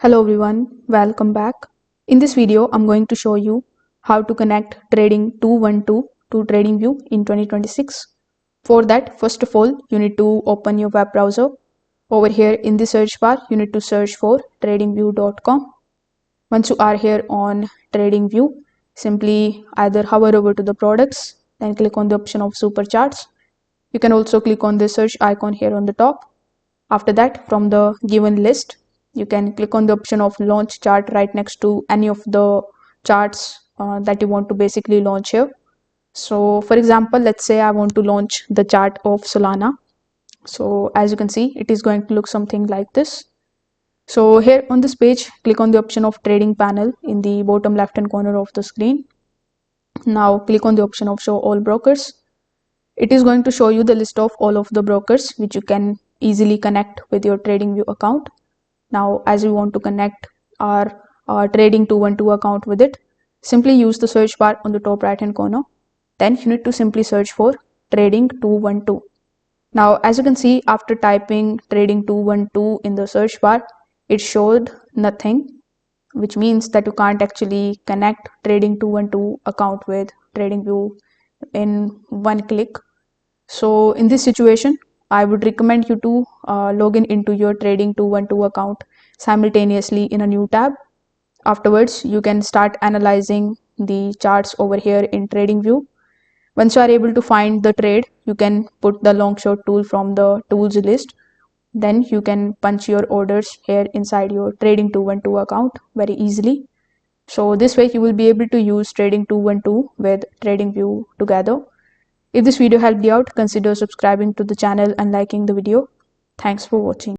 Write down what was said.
Hello everyone, welcome back. In this video, I'm going to show you how to connect Trading 212 to TradingView in 2026. For that, first of all, you need to open your web browser. Over here in the search bar, you need to search for tradingview.com. Once you are here on TradingView, simply either hover over to the products, then click on the option of super charts. You can also click on the search icon here on the top. After that, from the given list, you can click on the option of launch chart right next to any of the charts that you want to basically launch here. So for example, let's say I want to launch the chart of Solana. So as you can see, it is going to look something like this. So here on this page, click on the option of trading panel in the bottom left hand corner of the screen. Now click on the option of show all brokers. It is going to show you the list of all of the brokers which you can easily connect with your TradingView account. Now, as we want to connect our Trading 212 account with it, simply use the search bar on the top right hand corner. Then you need to simply search for Trading 212. Now, as you can see, after typing Trading 212 in the search bar, it showed nothing, which means that you can't actually connect Trading 212 account with TradingView in one click. So in this situation, I would recommend you to log in into your Trading 212 account simultaneously in a new tab. Afterwards, you can start analyzing the charts over here in TradingView. Once you are able to find the trade, you can put the long short tool from the tools list. Then you can punch your orders here inside your Trading 212 account very easily. So this way you will be able to use Trading 212 with TradingView together. If this video helped you out, consider subscribing to the channel and liking the video. Thanks for watching.